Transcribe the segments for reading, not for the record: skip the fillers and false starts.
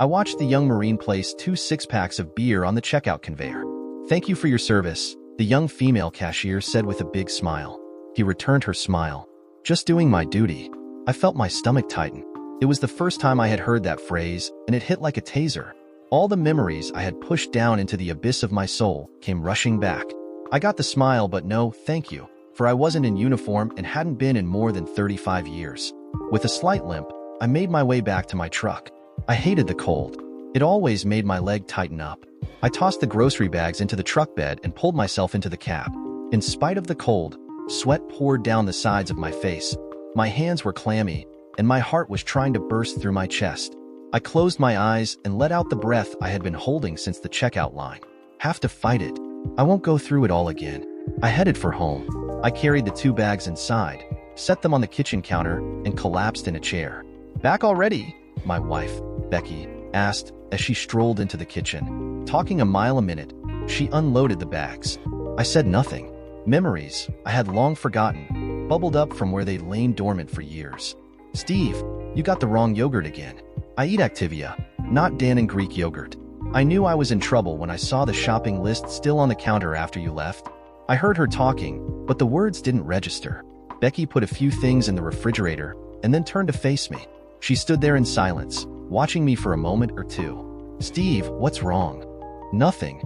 I watched the young Marine place 2 6-packs of beer on the checkout conveyor. "Thank you for your service," the young female cashier said with a big smile. He returned her smile. "Just doing my duty." I felt my stomach tighten. It was the first time I had heard that phrase, and it hit like a taser. All the memories I had pushed down into the abyss of my soul came rushing back. I got the smile, but no thank you, for I wasn't in uniform and hadn't been in more than 35 years. With a slight limp, I made my way back to my truck. I hated the cold. It always made my leg tighten up. I tossed the grocery bags into the truck bed and pulled myself into the cab. In spite of the cold, sweat poured down the sides of my face. My hands were clammy, and my heart was trying to burst through my chest. I closed my eyes and let out the breath I had been holding since the checkout line. Have to fight it. I won't go through it all again. I headed for home. I carried the 2 bags inside, set them on the kitchen counter, and collapsed in a chair. "Back already?" my wife, Becky, asked as she strolled into the kitchen. Talking a mile a minute, she unloaded the bags. I said nothing. Memories I had long forgotten bubbled up from where they'd lain dormant for years. "Steve, you got the wrong yogurt again. I eat Activia, not Dannon Greek yogurt." I knew I was in trouble when I saw the shopping list still on the counter after you left. I heard her talking, but the words didn't register. Becky put a few things in the refrigerator and then turned to face me. She stood there in silence, watching me for a moment or two. "Steve, what's wrong?" "Nothing."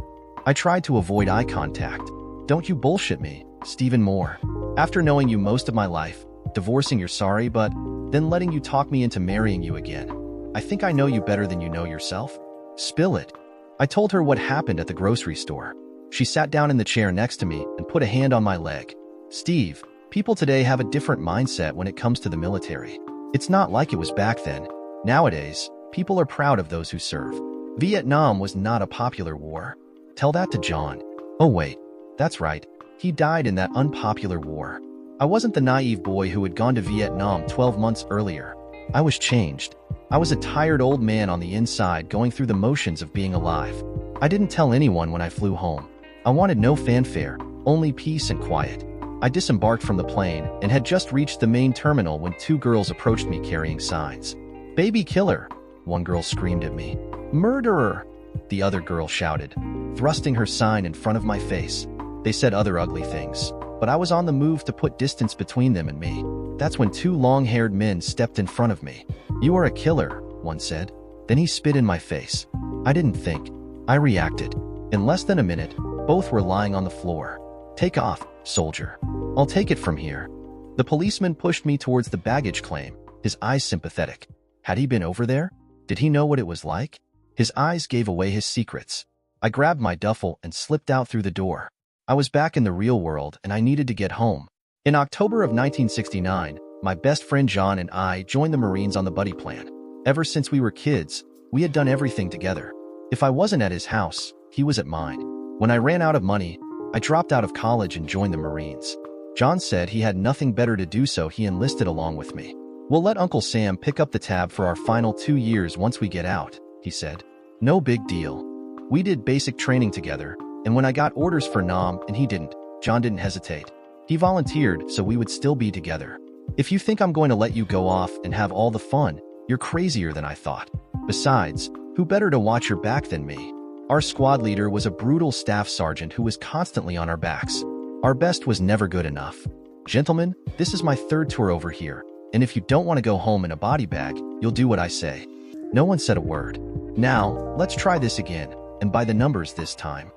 I tried to avoid eye contact. "Don't you bullshit me, Stephen Moore. After knowing you most of my life, divorcing you're sorry, but then letting you talk me into marrying you again. I think I know you better than you know yourself. Spill it." I told her what happened at the grocery store. She sat down in the chair next to me and put a hand on my leg. "Steve, people today have a different mindset when it comes to the military. It's not like it was back then. Nowadays, people are proud of those who serve. Vietnam was not a popular war. Tell that to John." "Oh wait, that's right. He died in that unpopular war." I wasn't the naive boy who had gone to Vietnam 12 months earlier. I was changed. I was a tired old man on the inside going through the motions of being alive. I didn't tell anyone when I flew home. I wanted no fanfare, only peace and quiet. I disembarked from the plane and had just reached the main terminal when 2 girls approached me carrying signs. "Baby killer," one girl screamed at me. "Murderer," the other girl shouted, thrusting her sign in front of my face. They said other ugly things, but I was on the move to put distance between them and me. That's when 2 long-haired men stepped in front of me. "You are a killer," one said. Then he spit in my face. I didn't think. I reacted. In less than a minute, both were lying on the floor. "Take off, soldier. I'll take it from here." The policeman pushed me towards the baggage claim, his eyes sympathetic. Had he been over there? Did he know what it was like? His eyes gave away his secrets. I grabbed my duffel and slipped out through the door. I was back in the real world and I needed to get home. In October of 1969, my best friend John and I joined the Marines on the buddy plan. Ever since we were kids, we had done everything together. If I wasn't at his house, he was at mine. When I ran out of money, I dropped out of college and joined the Marines. John said he had nothing better to do, so he enlisted along with me. "We'll let Uncle Sam pick up the tab for our final 2 years once we get out," he said. "No big deal." We did basic training together, and when I got orders for Nam and he didn't, John didn't hesitate. He volunteered so we would still be together. "If you think I'm going to let you go off and have all the fun, you're crazier than I thought. Besides, who better to watch your back than me?" Our squad leader was a brutal staff sergeant who was constantly on our backs. Our best was never good enough. "Gentlemen, this is my 3rd tour over here, and if you don't want to go home in a body bag, you'll do what I say." No one said a word. "Now, let's try this again, and by the numbers this time."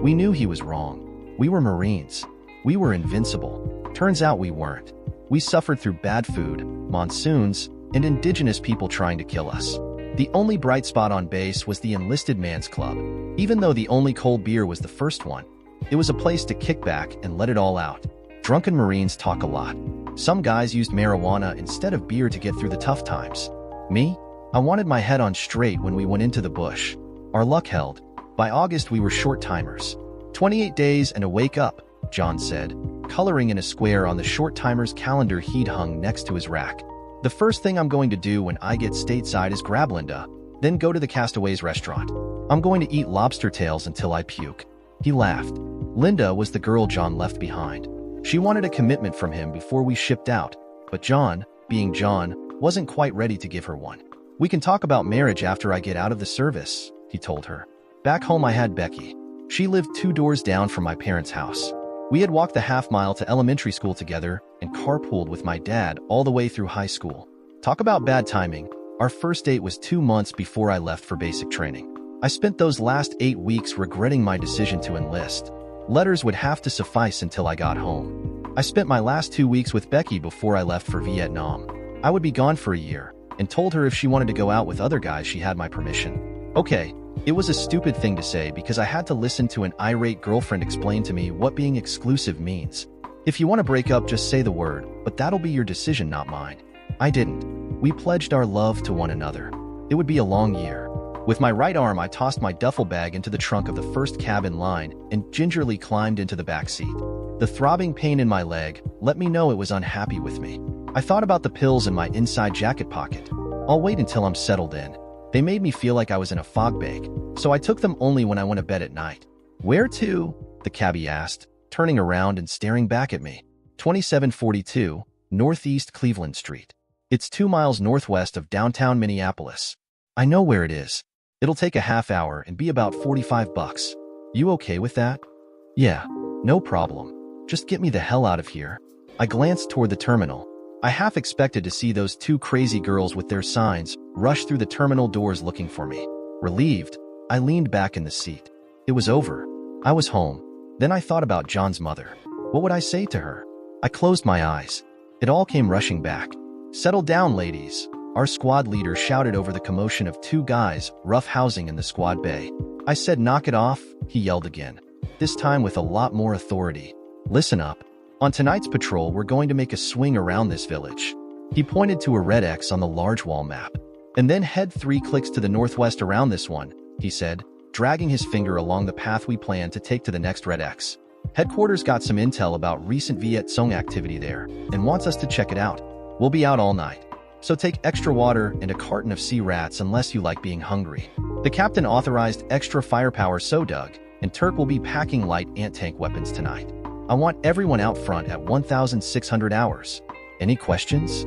We knew he was wrong. We were Marines. We were invincible. Turns out we weren't. We suffered through bad food, monsoons, and indigenous people trying to kill us. The only bright spot on base was the Enlisted Man's Club. Even though the only cold beer was the first one, it was a place to kick back and let it all out. Drunken Marines talk a lot. Some guys used marijuana instead of beer to get through the tough times. Me? I wanted my head on straight when we went into the bush. Our luck held. By August, we were short timers. 28 days and a wake up, John said, coloring in a square on the short timer's calendar he'd hung next to his rack. "The first thing I'm going to do when I get stateside is grab Linda, then go to the Castaways restaurant. I'm going to eat lobster tails until I puke." He laughed. Linda was the girl John left behind. She wanted a commitment from him before we shipped out, but John, being John, wasn't quite ready to give her one. We can talk about marriage after I get out of the service, he told her. Back home I had Becky. She lived 2 doors down from my parents' house. We had walked the half-mile to elementary school together and carpooled with my dad all the way through high school. Talk about bad timing. Our first date was 2 months before I left for basic training. I spent those last 8 weeks regretting my decision to enlist. Letters would have to suffice until I got home. I spent my last 2 weeks with Becky before I left for Vietnam. I would be gone for a year, and told her if she wanted to go out with other guys she had my permission. Okay, it was a stupid thing to say because I had to listen to an irate girlfriend explain to me what being exclusive means. If you want to break up, just say the word, but that'll be your decision, not mine. I didn't. We pledged our love to one another. It would be a long year. With my right arm, I tossed my duffel bag into the trunk of the first cab in line and gingerly climbed into the back seat. The throbbing pain in my leg let me know it was unhappy with me. I thought about the pills in my inside jacket pocket. I'll wait until I'm settled in. They made me feel like I was in a fog bake, so I took them only when I went to bed at night. Where to? The cabbie asked, turning around and staring back at me. 2742, Northeast Cleveland Street. It's 2 miles northwest of downtown Minneapolis. I know where it is. It'll take a half hour and be about $45. You okay with that? Yeah, no problem. Just get me the hell out of here. I glanced toward the terminal. I half expected to see those 2 crazy girls with their signs rush through the terminal doors looking for me. Relieved, I leaned back in the seat. It was over. I was home. Then I thought about John's mother. What would I say to her? I closed my eyes. It all came rushing back. Settle down, ladies. Our squad leader shouted over the commotion of 2 guys roughhousing in the squad bay. I said, knock it off, he yelled again, this time with a lot more authority. Listen up. On tonight's patrol, we're going to make a swing around this village. He pointed to a red X on the large wall map. And then head 3 clicks to the northwest around this one, he said, dragging his finger along the path we plan to take to the next red X. Headquarters got some intel about recent Viet Cong activity there and wants us to check it out. We'll be out all night. So take extra water and a carton of sea rats unless you like being hungry. The captain authorized extra firepower, so Doug and Turk will be packing light anti-tank weapons tonight. I want everyone out front at 1,600 hours. Any questions?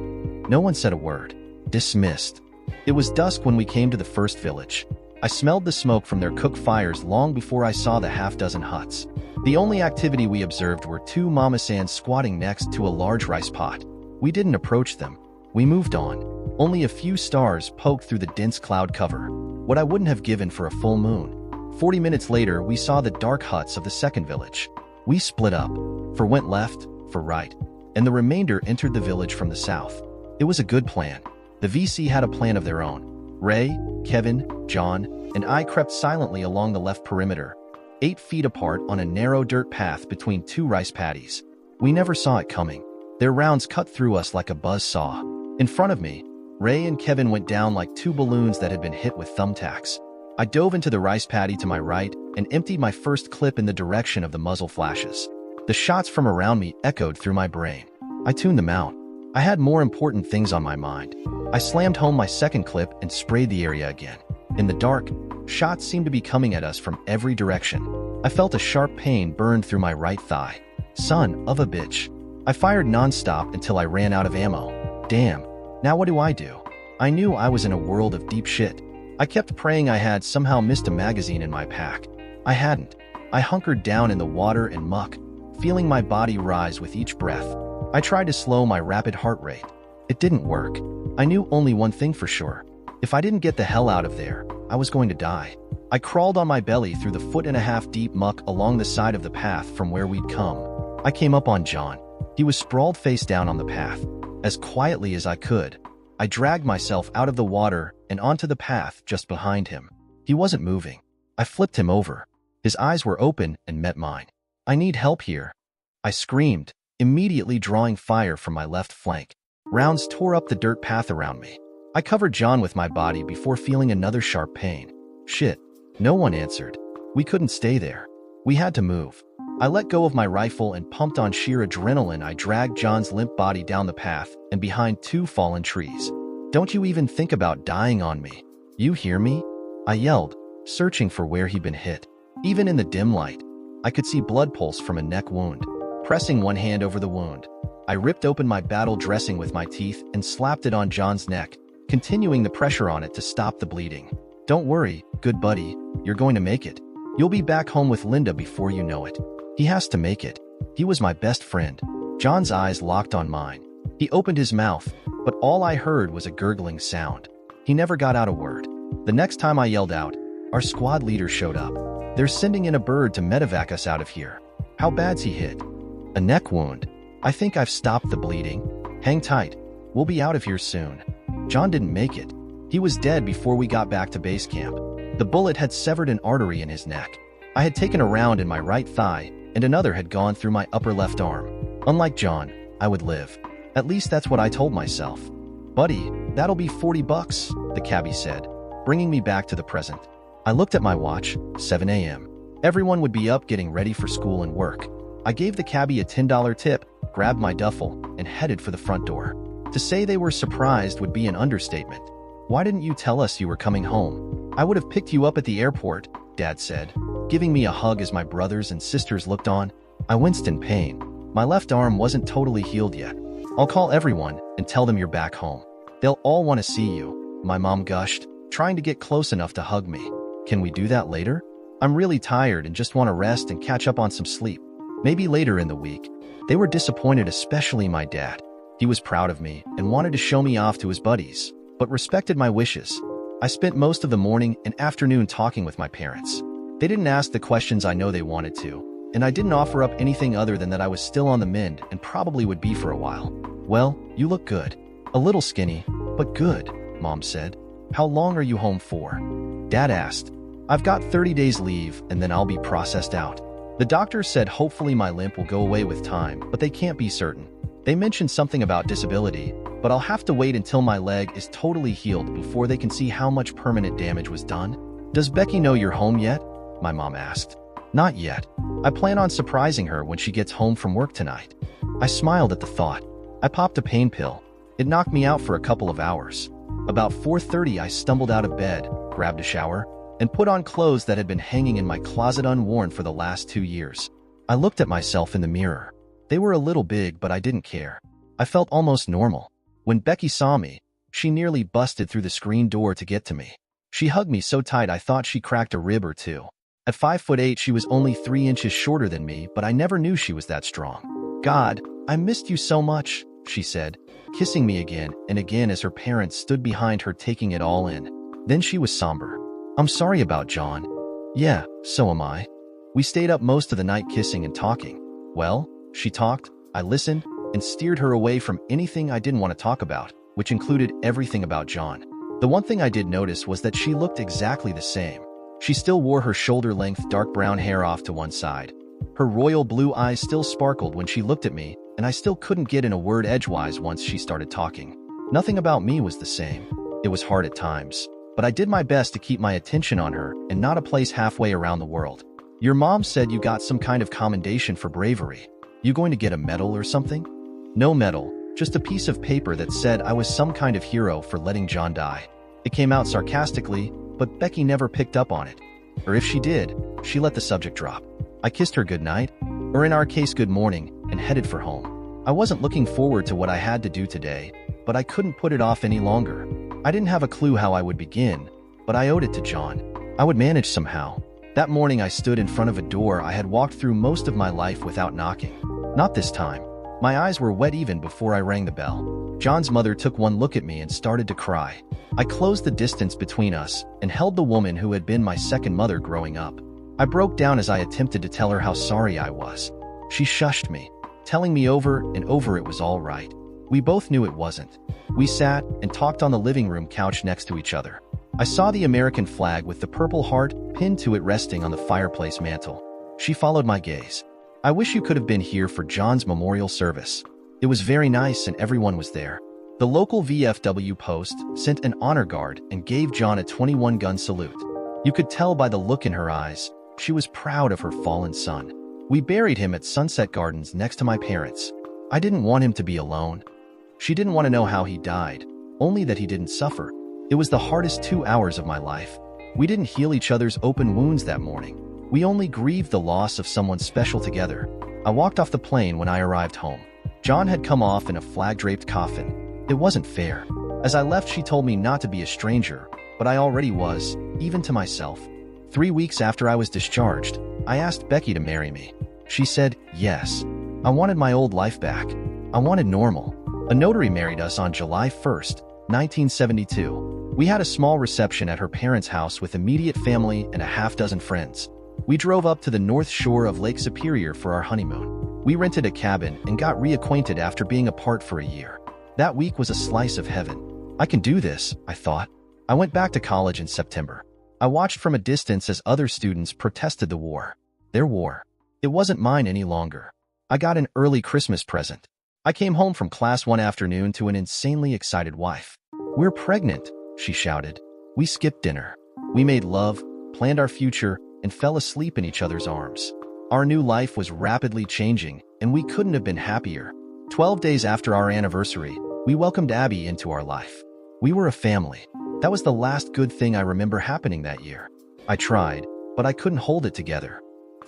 No one said a word. Dismissed. It was dusk when we came to the first village. I smelled the smoke from their cook fires long before I saw the half-dozen huts. The only activity we observed were 2 mamasans squatting next to a large rice pot. We didn't approach them. We moved on. Only a few stars poked through the dense cloud cover. What I wouldn't have given for a full moon. 40 minutes later, we saw the dark huts of the second village. We split up. For went left, for right, and the remainder entered the village from the south. It was a good plan. The VC had a plan of their own. Ray, Kevin, John, and I crept silently along the left perimeter, 8 feet apart on a narrow dirt path between 2 rice paddies. We never saw it coming. Their rounds cut through us like a buzz saw. In front of me, Ray and Kevin went down like 2 balloons that had been hit with thumbtacks. I dove into the rice paddy to my right and emptied my first clip in the direction of the muzzle flashes. The shots from around me echoed through my brain. I tuned them out. I had more important things on my mind. I slammed home my second clip and sprayed the area again. In the dark, shots seemed to be coming at us from every direction. I felt a sharp pain burn through my right thigh. Son of a bitch. I fired nonstop until I ran out of ammo. Damn. Now what do? I knew I was in a world of deep shit. I kept praying I had somehow missed a magazine in my pack. I hadn't. I hunkered down in the water and muck, feeling my body rise with each breath. I tried to slow my rapid heart rate. It didn't work. I knew only one thing for sure. If I didn't get the hell out of there, I was going to die. I crawled on my belly through the 1.5-foot deep muck along the side of the path from where we'd come. I came up on John. He was sprawled face down on the path. As quietly as I could, I dragged myself out of the water and onto the path just behind him. He wasn't moving. I flipped him over. His eyes were open and met mine. I need help here. I screamed, immediately drawing fire from my left flank. Rounds tore up the dirt path around me. I covered John with my body before feeling another sharp pain. Shit. No one answered. We couldn't stay there. We had to move. I let go of my rifle and pumped on sheer adrenaline. I dragged John's limp body down the path and behind 2 fallen trees. Don't you even think about dying on me. You hear me? I yelled, searching for where he'd been hit. Even in the dim light, I could see blood pulse from a neck wound. Pressing one hand over the wound, I ripped open my battle dressing with my teeth and slapped it on John's neck, continuing the pressure on it to stop the bleeding. Don't worry, good buddy, you're going to make it. You'll be back home with Linda before you know it. He has to make it. He was my best friend. John's eyes locked on mine. He opened his mouth, but all I heard was a gurgling sound. He never got out a word. The next time I yelled out, our squad leader showed up. They're sending in a bird to medevac us out of here. How bad's he hit? A neck wound. I think I've stopped the bleeding. Hang tight. We'll be out of here soon. John didn't make it. He was dead before we got back to base camp. The bullet had severed an artery in his neck. I had taken a round in my right thigh, and another had gone through my upper left arm. Unlike John, I would live. At least that's what I told myself. Buddy, that'll be $40, the cabbie said, bringing me back to the present. I looked at my watch, 7 a.m. Everyone would be up getting ready for school and work. I gave the cabbie a $10 tip, grabbed my duffel, and headed for the front door. To say they were surprised would be an understatement. Why didn't you tell us you were coming home? I would have picked you up at the airport, Dad said, giving me a hug as my brothers and sisters looked on. I winced in pain. My left arm wasn't totally healed yet. I'll call everyone and tell them you're back home. They'll all want to see you, my mom gushed, trying to get close enough to hug me. Can we do that later? I'm really tired and just want to rest and catch up on some sleep. Maybe later in the week. They were disappointed, especially my dad. He was proud of me and wanted to show me off to his buddies, but respected my wishes. I spent most of the morning and afternoon talking with my parents. They didn't ask the questions I know they wanted to, and I didn't offer up anything other than that I was still on the mend and probably would be for a while. Well, you look good. A little skinny, but good, Mom said. How long are you home for? Dad asked. I've got 30 days leave and then I'll be processed out. The doctor said hopefully my limp will go away with time, but they can't be certain. They mentioned something about disability, but I'll have to wait until my leg is totally healed before they can see how much permanent damage was done. Does Becky know you're home yet? My mom asked. Not yet. I plan on surprising her when she gets home from work tonight. I smiled at the thought. I popped a pain pill. It knocked me out for a couple of hours. About 4:30 I stumbled out of bed, grabbed a shower, and put on clothes that had been hanging in my closet unworn for the last 2 years. I looked at myself in the mirror. They were a little big, but I didn't care. I felt almost normal. When Becky saw me, she nearly busted through the screen door to get to me. She hugged me so tight I thought she cracked a rib or two. At 5'8", she was only 3 inches shorter than me, but I never knew she was that strong. God, I missed you so much, she said, kissing me again and again as her parents stood behind her taking it all in. Then she was somber. I'm sorry about John. Yeah, so am I. We stayed up most of the night kissing and talking. Well, she talked, I listened, and steered her away from anything I didn't want to talk about, which included everything about John. The one thing I did notice was that she looked exactly the same. She still wore her shoulder-length dark brown hair off to one side. Her royal blue eyes still sparkled when she looked at me, and I still couldn't get in a word edgewise once she started talking. Nothing about me was the same. It was hard at times, but I did my best to keep my attention on her and not a place halfway around the world. Your mom said you got some kind of commendation for bravery. You going to get a medal or something? No medal, just a piece of paper that said I was some kind of hero for letting John die. It came out sarcastically, but Becky never picked up on it. Or if she did, she let the subject drop. I kissed her goodnight, or in our case good morning, and headed for home. I wasn't looking forward to what I had to do today, but I couldn't put it off any longer. I didn't have a clue how I would begin, but I owed it to John. I would manage somehow. That morning I stood in front of a door I had walked through most of my life without knocking. Not this time. My eyes were wet even before I rang the bell. John's mother took one look at me and started to cry. I closed the distance between us and held the woman who had been my second mother growing up. I broke down as I attempted to tell her how sorry I was. She shushed me, telling me over and over it was all right. We both knew it wasn't. We sat and talked on the living room couch next to each other. I saw the American flag with the purple heart pinned to it resting on the fireplace mantel. She followed my gaze. I wish you could have been here for John's memorial service. It was very nice and everyone was there. The local VFW post sent an honor guard and gave John a 21-gun salute. You could tell by the look in her eyes, she was proud of her fallen son. We buried him at Sunset Gardens next to my parents. I didn't want him to be alone. She didn't want to know how he died, only that he didn't suffer. It was the hardest 2 hours of my life. We didn't heal each other's open wounds that morning. We only grieved the loss of someone special together. I walked off the plane when I arrived home. John had come off in a flag-draped coffin. It wasn't fair. As I left, she told me not to be a stranger, but I already was, even to myself. 3 weeks after I was discharged, I asked Becky to marry me. She said yes. I wanted my old life back. I wanted normal. A notary married us on July 1st, 1972. We had a small reception at her parents' house with immediate family and a half-dozen friends. We drove up to the north shore of Lake Superior for our honeymoon. We rented a cabin and got reacquainted after being apart for a year. That week was a slice of heaven. I can do this, I thought. I went back to college in September. I watched from a distance as other students protested the war. Their war. It wasn't mine any longer. I got an early Christmas present. I came home from class one afternoon to an insanely excited wife. "We're pregnant," she shouted. We skipped dinner. We made love, planned our future, and fell asleep in each other's arms. Our new life was rapidly changing, and we couldn't have been happier. 12 days after our anniversary, we welcomed Abby into our life. We were a family. That was the last good thing I remember happening that year. I tried, but I couldn't hold it together.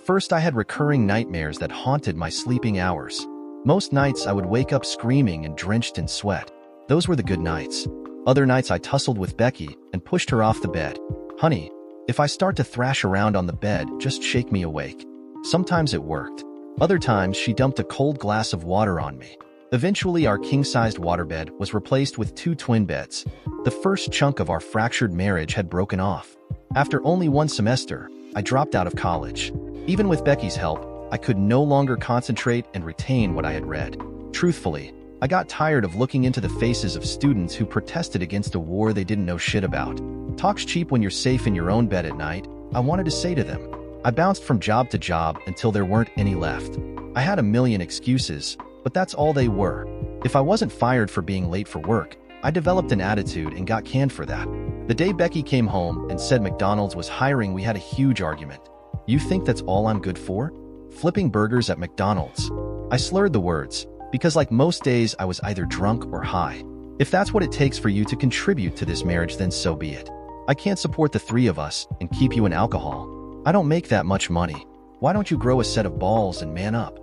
First, I had recurring nightmares that haunted my sleeping hours. Most nights, I would wake up screaming and drenched in sweat. Those were the good nights. Other nights, I tussled with Becky and pushed her off the bed. "Honey, if I start to thrash around on the bed, just shake me awake." Sometimes it worked. Other times, she dumped a cold glass of water on me. Eventually, our king-sized waterbed was replaced with 2 twin beds. The first chunk of our fractured marriage had broken off. After only 1 semester, I dropped out of college. Even with Becky's help, I could no longer concentrate and retain what I had read. Truthfully, I got tired of looking into the faces of students who protested against a war they didn't know shit about. "Talk's cheap when you're safe in your own bed at night," I wanted to say to them. I bounced from job to job until there weren't any left. I had a million excuses, but that's all they were. If I wasn't fired for being late for work, I developed an attitude and got canned for that. The day Becky came home and said McDonald's was hiring, we had a huge argument. "You think that's all I'm good for? Flipping burgers at McDonald's?" I slurred the words, because like most days, I was either drunk or high. If that's what it takes for you to contribute to this marriage, then so be it. I can't support the 3 of us and keep you in alcohol. I don't make that much money. Why don't you grow a set of balls and man up?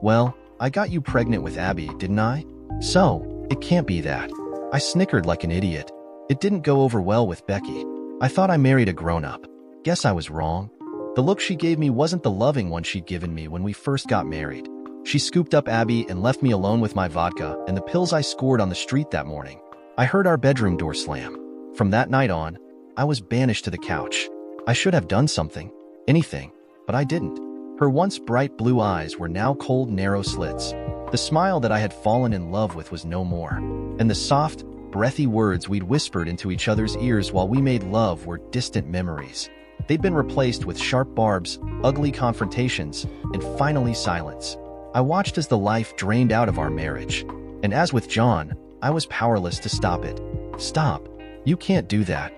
"Well, I got you pregnant with Abby, didn't I? So, it can't be that." I snickered like an idiot. It didn't go over well with Becky. I thought I married a grown-up. Guess I was wrong. The look she gave me wasn't the loving one she'd given me when we first got married. She scooped up Abby and left me alone with my vodka and the pills I scored on the street that morning. I heard our bedroom door slam. From that night on, I was banished to the couch. I should have done something, anything, but I didn't. Her once bright blue eyes were now cold, narrow slits. The smile that I had fallen in love with was no more. And the soft, breathy words we'd whispered into each other's ears while we made love were distant memories. They'd been replaced with sharp barbs, ugly confrontations, and finally silence. I watched as the life drained out of our marriage. And as with John, I was powerless to stop it. "Stop. You can't do that."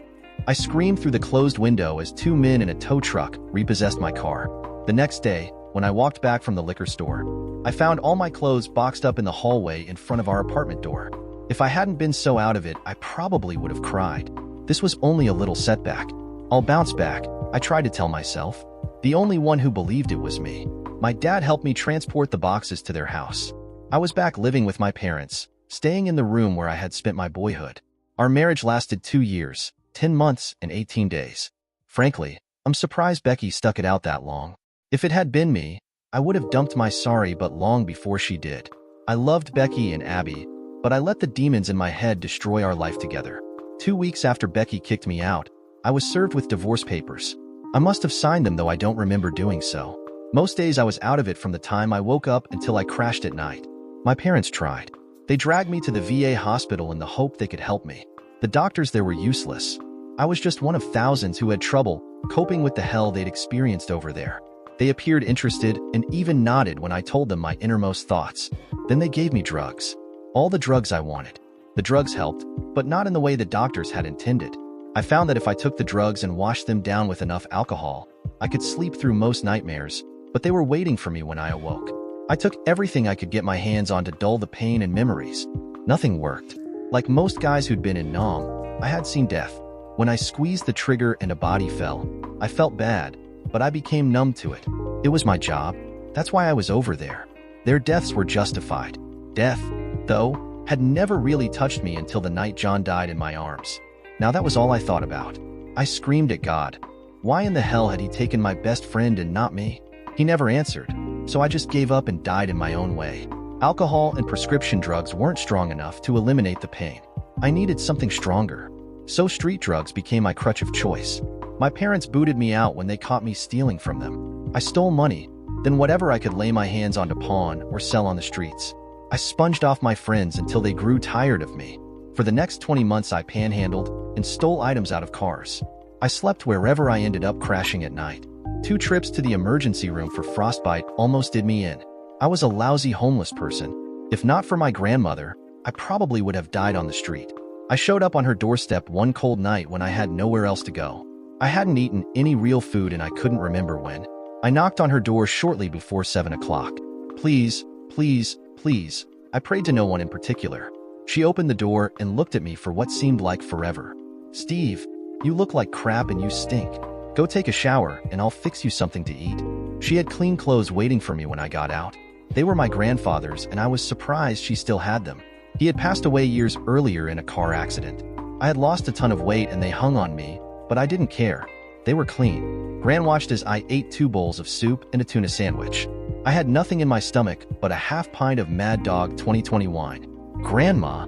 I screamed through the closed window as 2 men in a tow truck repossessed my car. The next day, when I walked back from the liquor store, I found all my clothes boxed up in the hallway in front of our apartment door. If I hadn't been so out of it, I probably would have cried. This was only a little setback. I'll bounce back, I tried to tell myself. The only one who believed it was me. My dad helped me transport the boxes to their house. I was back living with my parents, staying in the room where I had spent my boyhood. Our marriage lasted 2 years, 10 months, and 18 days. Frankly, I'm surprised Becky stuck it out that long. If it had been me, I would have dumped my sorry but long before she did. I loved Becky and Abby, but I let the demons in my head destroy our life together. 2 weeks after Becky kicked me out, I was served with divorce papers. I must have signed them, though I don't remember doing so. Most days I was out of it from the time I woke up until I crashed at night. My parents tried. They dragged me to the VA hospital in the hope they could help me. The doctors there were useless. I was just one of thousands who had trouble coping with the hell they'd experienced over there. They appeared interested and even nodded when I told them my innermost thoughts. Then they gave me drugs. All the drugs I wanted. The drugs helped, but not in the way the doctors had intended. I found that if I took the drugs and washed them down with enough alcohol, I could sleep through most nightmares, but they were waiting for me when I awoke. I took everything I could get my hands on to dull the pain and memories. Nothing worked. Like most guys who'd been in Nam, I had seen death. When I squeezed the trigger and a body fell, I felt bad, but I became numb to it. It was my job. That's why I was over there. Their deaths were justified. Death, though, had never really touched me until the night John died in my arms. Now that was all I thought about. I screamed at God. Why in the hell had he taken my best friend and not me? He never answered, so I just gave up and died in my own way. Alcohol and prescription drugs weren't strong enough to eliminate the pain. I needed something stronger. So street drugs became my crutch of choice. My parents booted me out when they caught me stealing from them. I stole money, then whatever I could lay my hands on to pawn or sell on the streets. I sponged off my friends until they grew tired of me. For the next 20 months I panhandled and stole items out of cars. I slept wherever I ended up crashing at night. 2 trips to the emergency room for frostbite almost did me in. I was a lousy homeless person. If not for my grandmother, I probably would have died on the street. I showed up on her doorstep one cold night when I had nowhere else to go. I hadn't eaten any real food and I couldn't remember when. I knocked on her door shortly before 7 o'clock. Please, please, please. I prayed to no one in particular. She opened the door and looked at me for what seemed like forever. Steve, you look like crap and you stink. Go take a shower and I'll fix you something to eat. She had clean clothes waiting for me when I got out. They were my grandfather's and I was surprised she still had them. He had passed away years earlier in a car accident. I had lost a ton of weight and they hung on me, but I didn't care. They were clean. Gran watched as I ate 2 bowls of soup and a tuna sandwich. I had nothing in my stomach but a half pint of Mad Dog 2020 wine. Grandma,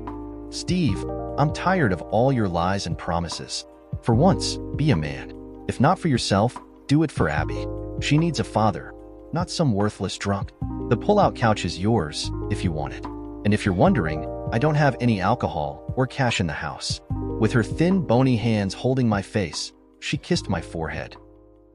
Steve, I'm tired of all your lies and promises. For once, be a man. If not for yourself, do it for Abby. She needs a father, not some worthless drunk. The pull-out couch is yours if you want it. And if you're wondering, I don't have any alcohol or cash in the house. With her thin, bony hands holding my face, she kissed my forehead.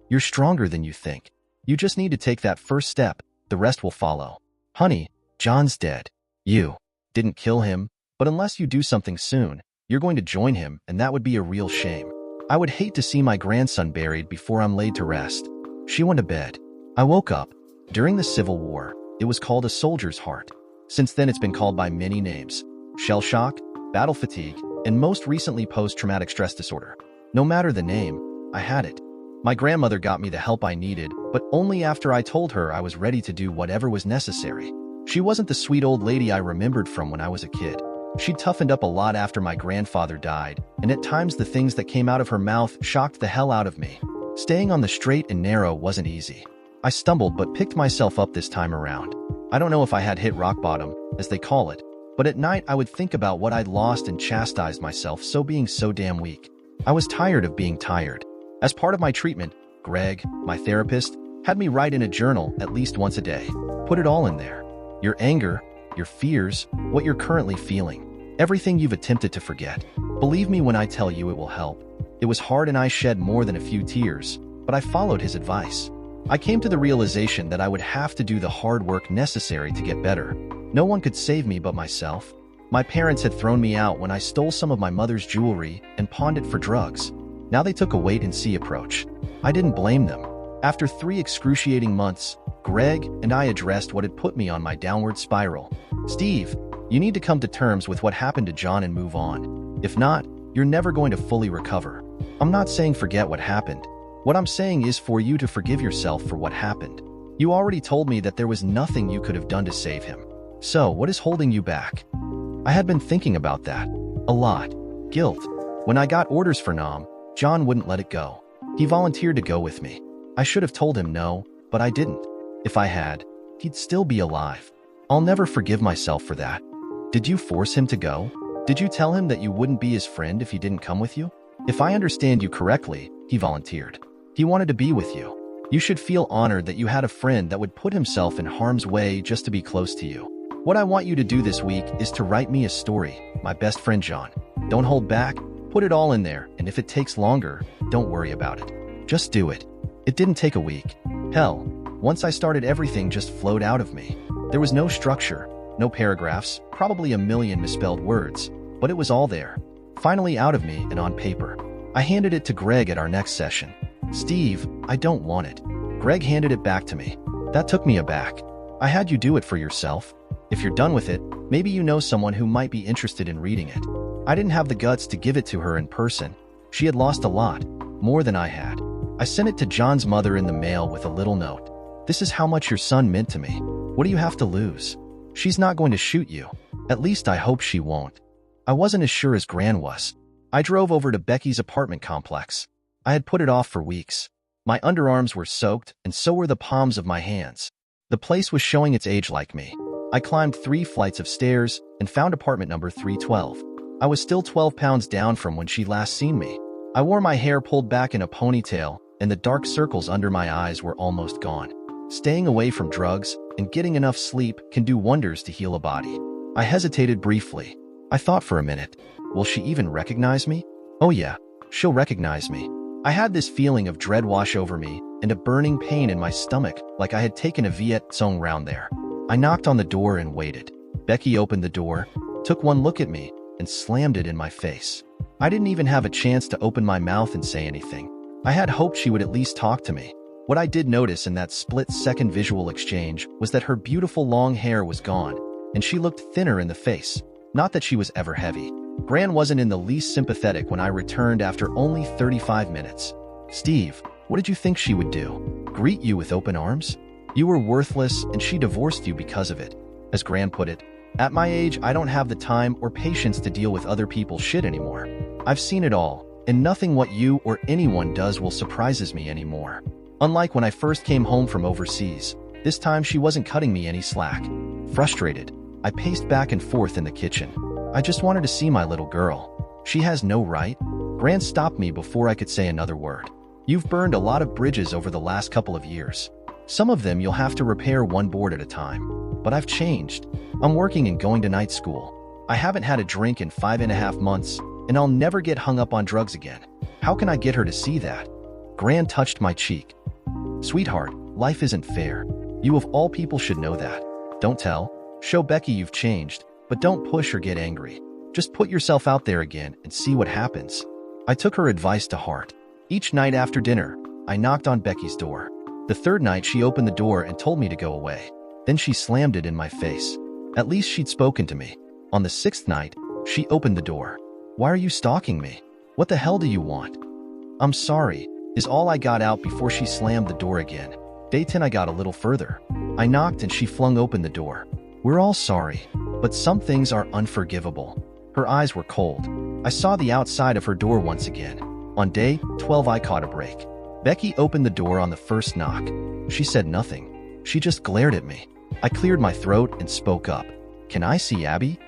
You're stronger than you think. You just need to take that first step. The rest will follow. Honey, John's dead. You didn't kill him, but unless you do something soon, you're going to join him, and that would be a real shame. I would hate to see my grandson buried before I'm laid to rest. She went to bed. I woke up. During the Civil War, it was called a soldier's heart. Since then, it's been called by many names: shell shock, battle fatigue, and most recently post-traumatic stress disorder. No matter the name, I had it. My grandmother got me the help I needed, but only after I told her I was ready to do whatever was necessary. She wasn't the sweet old lady I remembered from when I was a kid. She toughened up a lot after my grandfather died, and at times the things that came out of her mouth shocked the hell out of me. Staying on the straight and narrow wasn't easy. I stumbled but picked myself up this time around. I don't know if I had hit rock bottom, as they call it, but at night I would think about what I'd lost and chastised myself so being so damn weak. I was tired of being tired. As part of my treatment, Greg, my therapist, had me write in a journal at least once a day. Put it all in there. Your anger, your fears, what you're currently feeling. Everything you've attempted to forget. Believe me when I tell you it will help. It was hard and I shed more than a few tears, but I followed his advice. I came to the realization that I would have to do the hard work necessary to get better. No one could save me but myself. My parents had thrown me out when I stole some of my mother's jewelry and pawned it for drugs. Now they took a wait-and-see approach. I didn't blame them. After 3 excruciating months, Greg and I addressed what had put me on my downward spiral. Steve, you need to come to terms with what happened to John and move on. If not, you're never going to fully recover. I'm not saying forget what happened. What I'm saying is for you to forgive yourself for what happened. You already told me that there was nothing you could have done to save him. So, what is holding you back? I had been thinking about that. A lot. Guilt. When I got orders for Nam, John wouldn't let it go. He volunteered to go with me. I should have told him no, but I didn't. If I had, he'd still be alive. I'll never forgive myself for that. Did you force him to go? Did you tell him that you wouldn't be his friend if he didn't come with you? If I understand you correctly, he volunteered. He wanted to be with you. You should feel honored that you had a friend that would put himself in harm's way just to be close to you. What I want you to do this week is to write me a story, my best friend John. Don't hold back, put it all in there, and if it takes longer, don't worry about it. Just do it. It didn't take a week. Hell, once I started, everything just flowed out of me. There was no structure, no paragraphs, probably a million misspelled words, but it was all there, finally out of me and on paper. I handed it to Greg at our next session. Steve, I don't want it. Greg handed it back to me. That took me aback. I had you do it for yourself. If you're done with it, maybe you know someone who might be interested in reading it. I didn't have the guts to give it to her in person. She had lost a lot, more than I had. I sent it to John's mother in the mail with a little note. This is how much your son meant to me. What do you have to lose? She's not going to shoot you. At least I hope she won't. I wasn't as sure as Gran was. I drove over to Becky's apartment complex. I had put it off for weeks. My underarms were soaked, and so were the palms of my hands. The place was showing its age like me. I climbed 3 flights of stairs and found apartment number 312. I was still 12 pounds down from when she last seen me. I wore my hair pulled back in a ponytail, and the dark circles under my eyes were almost gone. Staying away from drugs and getting enough sleep can do wonders to heal a body. I hesitated briefly. I thought for a minute, will she even recognize me? Oh yeah, she'll recognize me. I had this feeling of dread wash over me and a burning pain in my stomach, like I had taken a Viet Cong round there. I knocked on the door and waited. Becky opened the door, took one look at me, and slammed it in my face. I didn't even have a chance to open my mouth and say anything. I had hoped she would at least talk to me. What I did notice in that split-second visual exchange was that her beautiful long hair was gone, and she looked thinner in the face. Not that she was ever heavy. Gran wasn't in the least sympathetic when I returned after only 35 minutes. Steve, what did you think she would do? Greet you with open arms? You were worthless, and she divorced you because of it. As Gran put it, at my age, I don't have the time or patience to deal with other people's shit anymore. I've seen it all, and nothing what you or anyone does will surprises me anymore. Unlike when I first came home from overseas, this time she wasn't cutting me any slack. Frustrated, I paced back and forth in the kitchen. I just wanted to see my little girl. She has no right. Gran stopped me before I could say another word. You've burned a lot of bridges over the last couple of years. Some of them you'll have to repair one board at a time. But I've changed. I'm working and going to night school. I haven't had a drink in 5.5 months, and I'll never get hung up on drugs again. How can I get her to see that? Gran touched my cheek. Sweetheart, life isn't fair. You of all people should know that. Don't tell. Show Becky you've changed, but don't push or get angry. Just put yourself out there again and see what happens. I took her advice to heart. Each night after dinner, I knocked on Becky's door. The third night, she opened the door and told me to go away. Then she slammed it in my face. At least she'd spoken to me. On the 6th night, she opened the door. Why are you stalking me? What the hell do you want? I'm sorry, is all I got out before she slammed the door again. Day 10, I got a little further. I knocked and she flung open the door. We're all sorry, but some things are unforgivable. Her eyes were cold. I saw the outside of her door once again. On day 12, I caught a break. Becky opened the door on the first knock. She said nothing. She just glared at me. I cleared my throat and spoke up. Can I see Abby?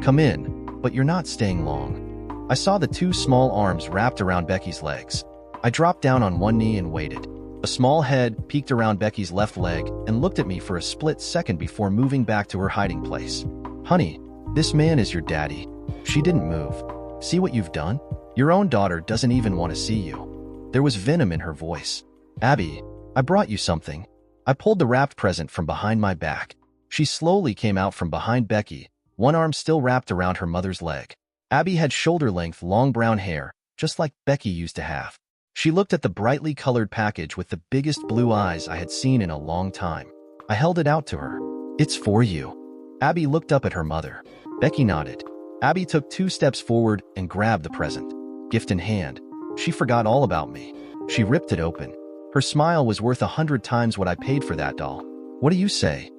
Come in, but you're not staying long. I saw the 2 small arms wrapped around Becky's legs. I dropped down on one knee and waited. A small head peeked around Becky's left leg and looked at me for a split second before moving back to her hiding place. Honey, this man is your daddy. She didn't move. See what you've done? Your own daughter doesn't even want to see you. There was venom in her voice. Abby, I brought you something. I pulled the wrapped present from behind my back. She slowly came out from behind Becky, one arm still wrapped around her mother's leg. Abby had shoulder-length long brown hair, just like Becky used to have. She looked at the brightly colored package with the biggest blue eyes I had seen in a long time. I held it out to her. It's for you. Abby looked up at her mother. Becky nodded. Abby took 2 steps forward and grabbed the present. Gift in hand, she forgot all about me. She ripped it open. Her smile was worth 100 times what I paid for that doll. What do you say?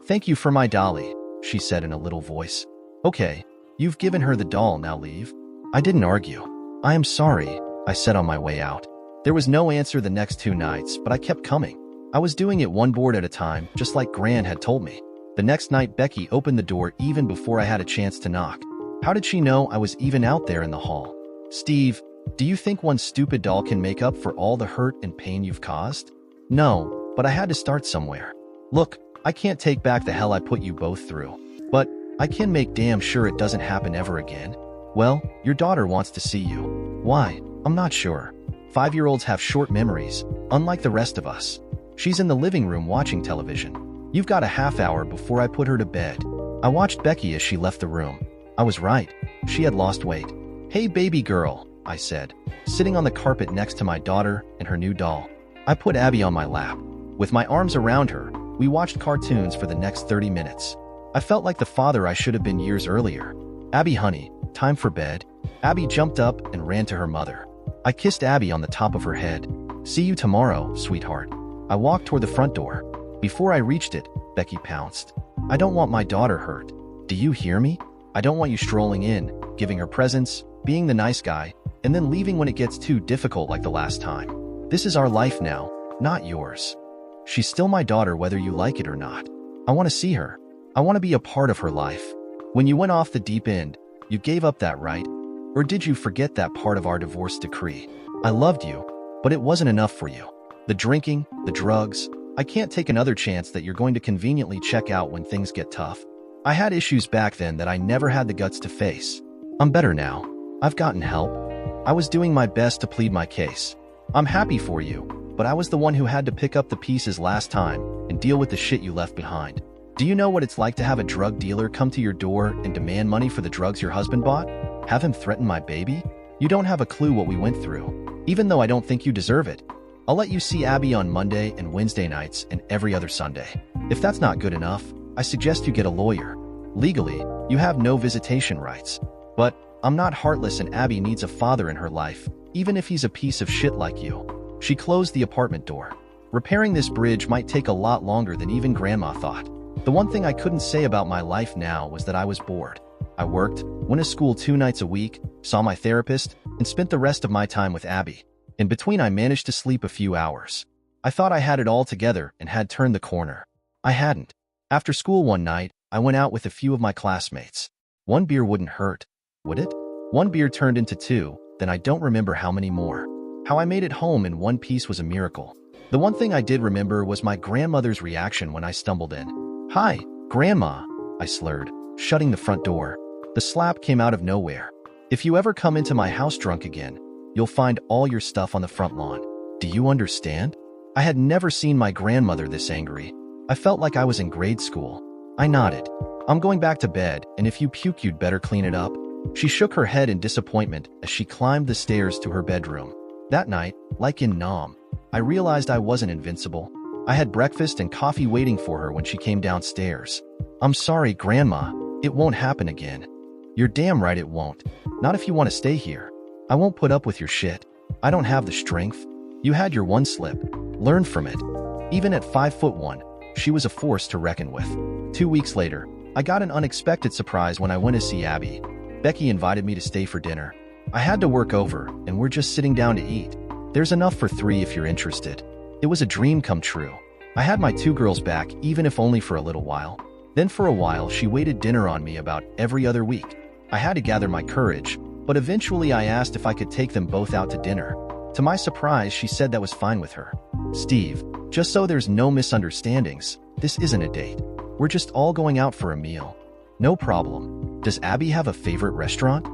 Thank you for my dolly, she said in a little voice. Okay, you've given her the doll, now leave. I didn't argue. I am sorry, I said on my way out. There was no answer the next 2 nights, but I kept coming. I was doing it one board at a time, just like Gran had told me. The next night, Becky opened the door even before I had a chance to knock. How did she know I was even out there in the hall? Steve, do you think one stupid doll can make up for all the hurt and pain you've caused? No, but I had to start somewhere. Look, I can't take back the hell I put you both through, but I can make damn sure it doesn't happen ever again. Well, your daughter wants to see you. Why? I'm not sure. 5-year-olds have short memories, unlike the rest of us. She's in the living room watching television. You've got a half hour before I put her to bed. I watched Becky as she left the room. I was right. She had lost weight. Hey, baby girl, I said, sitting on the carpet next to my daughter and her new doll. I put Abby on my lap. With my arms around her, we watched cartoons for the next 30 minutes. I felt like the father I should have been years earlier. Abby, honey, time for bed. Abby jumped up and ran to her mother. I kissed Abby on the top of her head. See you tomorrow, sweetheart. I walked toward the front door. Before I reached it, Becky pounced. I don't want my daughter hurt. Do you hear me? I don't want you strolling in, giving her presents, being the nice guy, and then leaving when it gets too difficult like the last time. This is our life now, not yours. She's still my daughter whether you like it or not. I want to see her. I want to be a part of her life. When you went off the deep end, you gave up that right? Or did you forget that part of our divorce decree? I loved you, but it wasn't enough for you. The drinking, the drugs, I can't take another chance that you're going to conveniently check out when things get tough. I had issues back then that I never had the guts to face. I'm better now. I've gotten help. I was doing my best to plead my case. I'm happy for you, but I was the one who had to pick up the pieces last time and deal with the shit you left behind. Do you know what it's like to have a drug dealer come to your door and demand money for the drugs your husband bought? Have him threaten my baby? You don't have a clue what we went through, even though I don't think you deserve it. I'll let you see Abby on Monday and Wednesday nights and every other Sunday. If that's not good enough, I suggest you get a lawyer. Legally, you have no visitation rights. But I'm not heartless and Abby needs a father in her life, even if he's a piece of shit like you. She closed the apartment door. Repairing this bridge might take a lot longer than even Grandma thought. The one thing I couldn't say about my life now was that I was bored. I worked, went to school 2 nights a week, saw my therapist, and spent the rest of my time with Abby. In between, I managed to sleep a few hours. I thought I had it all together and had turned the corner. I hadn't. After school one night, I went out with a few of my classmates. 1 beer wouldn't hurt, would it? 1 beer turned into 2, then I don't remember how many more. How I made it home in one piece was a miracle. The one thing I did remember was my grandmother's reaction when I stumbled in. "Hi, Grandma," I slurred, shutting the front door. The slap came out of nowhere. "If you ever come into my house drunk again, you'll find all your stuff on the front lawn. Do you understand?" I had never seen my grandmother this angry. I felt like I was in grade school. I nodded. "I'm going back to bed, and if you puke, you'd better clean it up." She shook her head in disappointment as she climbed the stairs to her bedroom. That night, like in Nam, I realized I wasn't invincible. I had breakfast and coffee waiting for her when she came downstairs. "I'm sorry, Grandma. It won't happen again." "You're damn right it won't. Not if you want to stay here. I won't put up with your shit. I don't have the strength. You had your one slip. Learn from it." Even at 5'1", she was a force to reckon with. 2 weeks later, I got an unexpected surprise when I went to see Abby. Becky invited me to stay for dinner. I had to work over, and we're just sitting down to eat. There's enough for 3 if you're interested. It was a dream come true. I had my 2 girls back, even if only for a little while. Then for a while, she waited dinner on me about every other week. I had to gather my courage, but eventually I asked if I could take them both out to dinner. To my surprise, she said that was fine with her. "Steve, just so there's no misunderstandings, this isn't a date. We're just all going out for a meal." "No problem. Does Abby have a favorite restaurant?"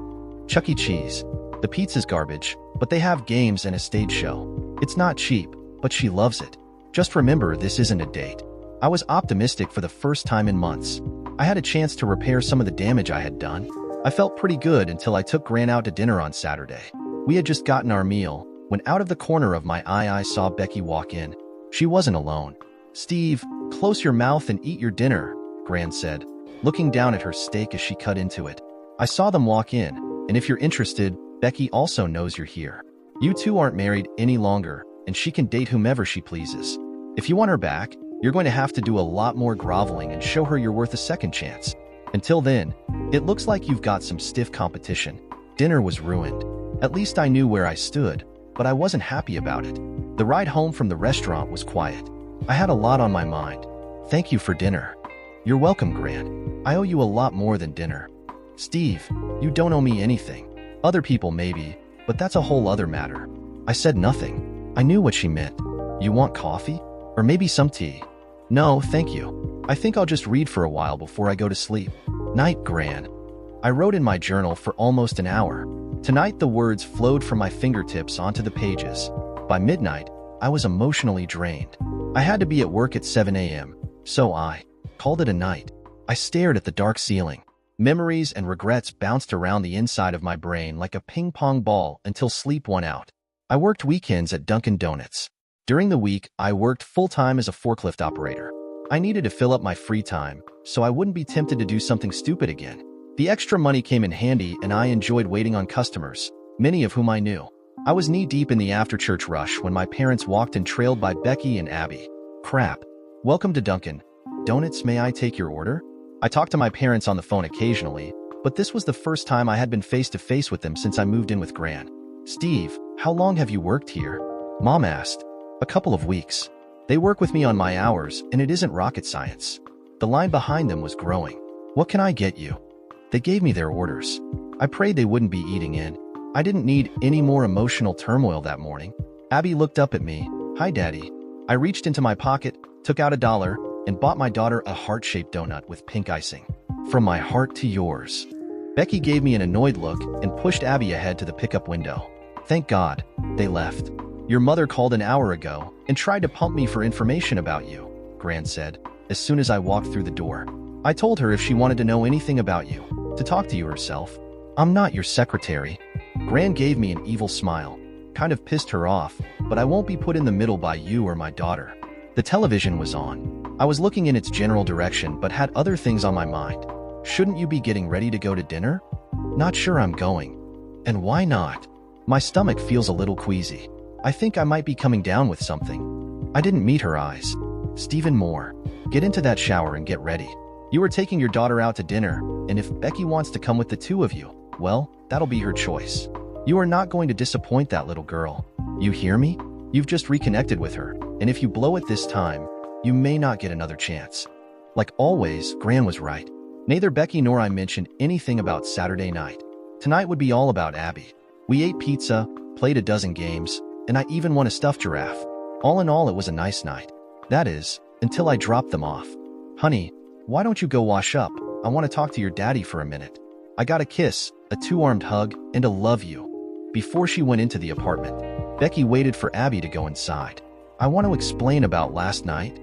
"Chuck E. Cheese. The pizza's garbage, but they have games and a stage show. It's not cheap, but she loves it. Just remember, this isn't a date." I was optimistic for the first time in months. I had a chance to repair some of the damage I had done. I felt pretty good until I took Gran out to dinner on Saturday. We had just gotten our meal, when out of the corner of my eye I saw Becky walk in. She wasn't alone. "Steve, close your mouth and eat your dinner," Gran said, looking down at her steak as she cut into it. I saw them walk in, and if you're interested, Becky also knows you're here. You two aren't married any longer, and she can date whomever she pleases. If you want her back, you're going to have to do a lot more groveling and show her you're worth a second chance. Until then, it looks like you've got some stiff competition. Dinner was ruined. At least I knew where I stood, but I wasn't happy about it. The ride home from the restaurant was quiet. I had a lot on my mind. "Thank you for dinner." "You're welcome, Gran. I owe you a lot more than dinner." "Steve, you don't owe me anything. Other people maybe, but that's a whole other matter." I said nothing. I knew what she meant. "You want coffee? Or maybe some tea?" "No, thank you. I think I'll just read for a while before I go to sleep." "Night, Gran." I wrote in my journal for almost an hour. Tonight, the words flowed from my fingertips onto the pages. By midnight, I was emotionally drained. I had to be at work at 7 a.m., so I called it a night. I stared at the dark ceiling. Memories and regrets bounced around the inside of my brain like a ping-pong ball until sleep won out. I worked weekends at Dunkin' Donuts. During the week, I worked full-time as a forklift operator. I needed to fill up my free time, so I wouldn't be tempted to do something stupid again. The extra money came in handy, and I enjoyed waiting on customers, many of whom I knew. I was knee-deep in the after-church rush when my parents walked in, trailed by Becky and Abby. "Crap. Welcome to Dunkin' Donuts. May I take your order?" I talked to my parents on the phone occasionally, but this was the first time I had been face to face with them since I moved in with Gran. Steve, how long have you worked here? Mom asked. A couple of weeks. They work with me on my hours, and it isn't rocket science. The line behind them was growing. What can I get you? They gave me their orders. I prayed they wouldn't be eating in. I didn't need any more emotional turmoil that morning. Abby looked up at me. Hi, Daddy. I reached into my pocket, took out $1, and bought my daughter a heart-shaped donut with pink icing. From my heart to yours. Becky gave me an annoyed look and pushed Abby ahead to the pickup window. Thank God, they left. Your mother called an hour ago and tried to pump me for information about you, Gran said, as soon as I walked through the door. I told her if she wanted to know anything about you, to talk to you herself. I'm not your secretary. Gran gave me an evil smile. Kind of pissed her off, but I won't be put in the middle by you or my daughter. The television was on. I was looking in its general direction but had other things on my mind. Shouldn't you be getting ready to go to dinner? Not sure I'm going. And why not? My stomach feels a little queasy. I think I might be coming down with something. I didn't meet her eyes. Stephen Moore. Get into that shower and get ready. You are taking your daughter out to dinner, and if Becky wants to come with the two of you, well, that'll be her choice. You are not going to disappoint that little girl. You hear me? You've just reconnected with her, and if you blow it this time, you may not get another chance. Like always, Gran was right. Neither Becky nor I mentioned anything about Saturday night. Tonight would be all about Abby. We ate pizza, played a dozen games, and I even won a stuffed giraffe. All in all, it was a nice night. That is, until I dropped them off. Honey, why don't you go wash up? I want to talk to your daddy for a minute. I got a kiss, a two-armed hug, and a love you. Before she went into the apartment, Becky waited for Abby to go inside. I want to explain about last night.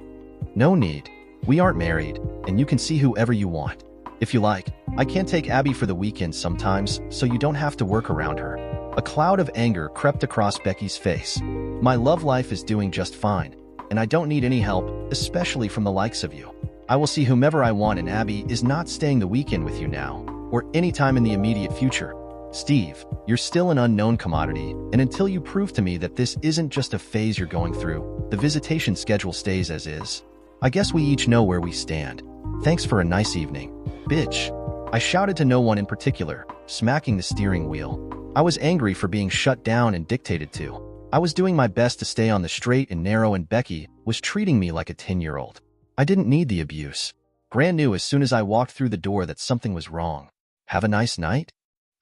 No need. We aren't married, and you can see whoever you want. If you like, I can take Abby for the weekend sometimes, so you don't have to work around her. A cloud of anger crept across Becky's face. My love life is doing just fine, and I don't need any help, especially from the likes of you. I will see whomever I want, and Abby is not staying the weekend with you now, or any time in the immediate future. Steve, you're still an unknown commodity, and until you prove to me that this isn't just a phase you're going through, the visitation schedule stays as is. I guess we each know where we stand. Thanks for a nice evening. Bitch. I shouted to no one in particular, smacking the steering wheel. I was angry for being shut down and dictated to. I was doing my best to stay on the straight and narrow, and Becky was treating me like a 10-year-old. I didn't need the abuse. Gran knew as soon as I walked through the door that something was wrong. Have a nice night?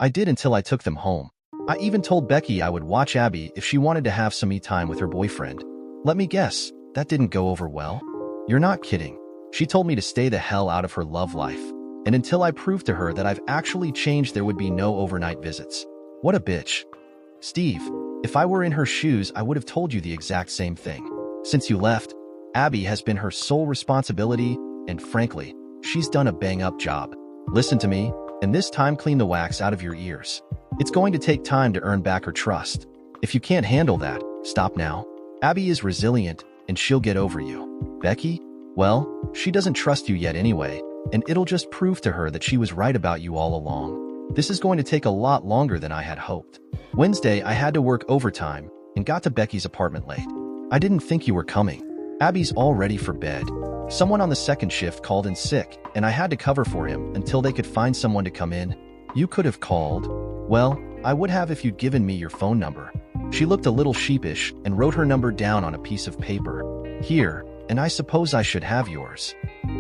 I did until I took them home. I even told Becky I would watch Abby if she wanted to have some me-time with her boyfriend. Let me guess, that didn't go over well? You're not kidding. She told me to stay the hell out of her love life. And until I proved to her that I've actually changed, there would be no overnight visits. What a bitch. Steve, if I were in her shoes, I would have told you the exact same thing. Since you left, Abby has been her sole responsibility, and frankly, she's done a bang-up job. Listen to me, and this time clean the wax out of your ears. It's going to take time to earn back her trust. If you can't handle that, stop now. Abby is resilient, and she'll get over you. Becky? Well, she doesn't trust you yet anyway, and it'll just prove to her that she was right about you all along. This is going to take a lot longer than I had hoped. Wednesday, I had to work overtime and got to Becky's apartment late. I didn't think you were coming. Abby's all ready for bed. Someone on the second shift called in sick, and I had to cover for him until they could find someone to come in. You could have called. Well, I would have if you'd given me your phone number. She looked a little sheepish and wrote her number down on a piece of paper. Here, and I suppose I should have yours.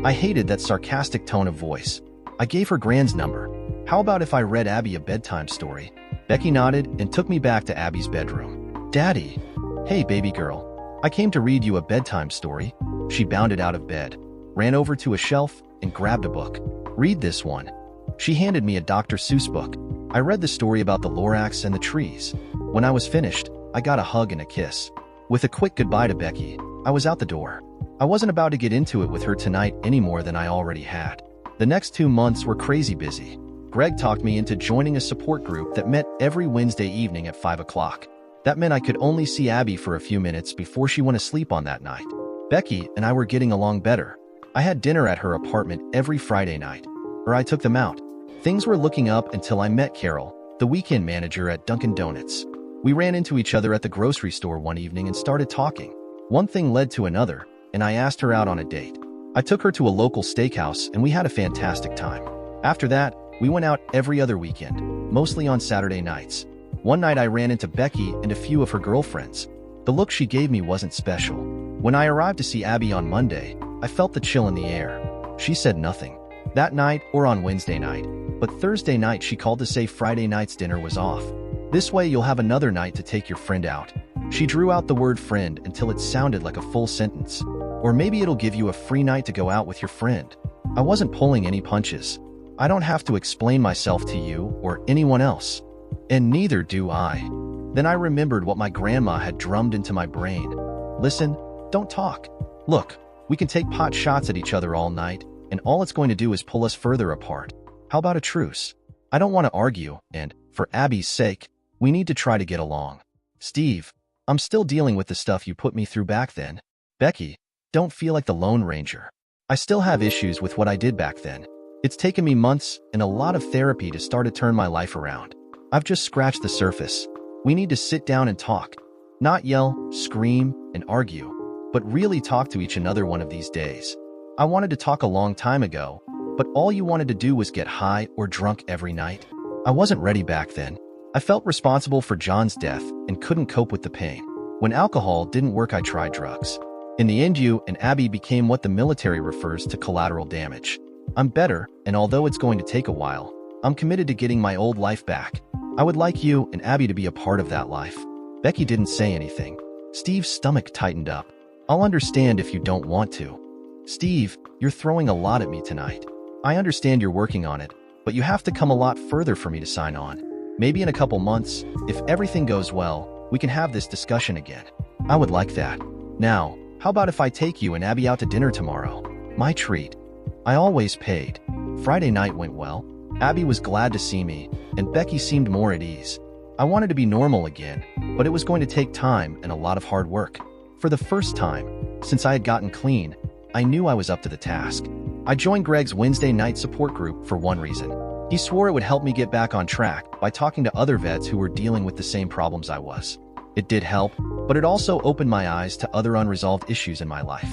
I hated that sarcastic tone of voice. I gave her Gran's number. How about if I read Abby a bedtime story? Becky nodded and took me back to Abby's bedroom. Daddy. Hey, baby girl. I came to read you a bedtime story. She bounded out of bed, ran over to a shelf, and grabbed a book. Read this one. She handed me a Dr. Seuss book. I read the story about the Lorax and the trees. When I was finished, I got a hug and a kiss. With a quick goodbye to Becky, I was out the door. I wasn't about to get into it with her tonight any more than I already had. The next 2 months were crazy busy. Greg talked me into joining a support group that met every Wednesday evening at 5 o'clock. That meant I could only see Abby for a few minutes before she went to sleep on that night. Becky and I were getting along better. I had dinner at her apartment every Friday night, or I took them out. Things were looking up until I met Carol, the weekend manager at Dunkin' Donuts. We ran into each other at the grocery store one evening and started talking. One thing led to another, and I asked her out on a date. I took her to a local steakhouse and we had a fantastic time. After that, we went out every other weekend, mostly on Saturday nights. One night I ran into Becky and a few of her girlfriends. The look she gave me wasn't special. When I arrived to see Abby on Monday, I felt the chill in the air. She said nothing that night or on Wednesday night, but Thursday night she called to say Friday night's dinner was off. This way you'll have another night to take your friend out. She drew out the word friend until it sounded like a full sentence. Or maybe it'll give you a free night to go out with your friend. I wasn't pulling any punches. I don't have to explain myself to you or anyone else. And neither do I. Then I remembered what my grandma had drummed into my brain. Listen, don't talk. Look, we can take pot shots at each other all night, and all it's going to do is pull us further apart. How about a truce? I don't want to argue, and, for Abby's sake, we need to try to get along. Steve, I'm still dealing with the stuff you put me through back then. Becky, don't feel like the Lone Ranger. I still have issues with what I did back then. It's taken me months and a lot of therapy to start to turn my life around. I've just scratched the surface. We need to sit down and talk. Not yell, scream, and argue, but really talk to each other one of these days. I wanted to talk a long time ago, but all you wanted to do was get high or drunk every night. I wasn't ready back then. I felt responsible for John's death and couldn't cope with the pain. When alcohol didn't work, I tried drugs. In the end, you and Abby became what the military refers to collateral damage. I'm better, and although it's going to take a while, I'm committed to getting my old life back. I would like you and Abby to be a part of that life. Becky didn't say anything. Steve's stomach tightened up. I'll understand if you don't want to. Steve, you're throwing a lot at me tonight. I understand you're working on it, but you have to come a lot further for me to sign on. Maybe in a couple months, if everything goes well, we can have this discussion again. I would like that. Now, how about if I take you and Abby out to dinner tomorrow? My treat. I always paid. Friday night went well. Abby was glad to see me, and Becky seemed more at ease. I wanted to be normal again, but it was going to take time and a lot of hard work. For the first time, since I had gotten clean, I knew I was up to the task. I joined Greg's Wednesday night support group for one reason. He swore it would help me get back on track by talking to other vets who were dealing with the same problems I was. It did help, but it also opened my eyes to other unresolved issues in my life.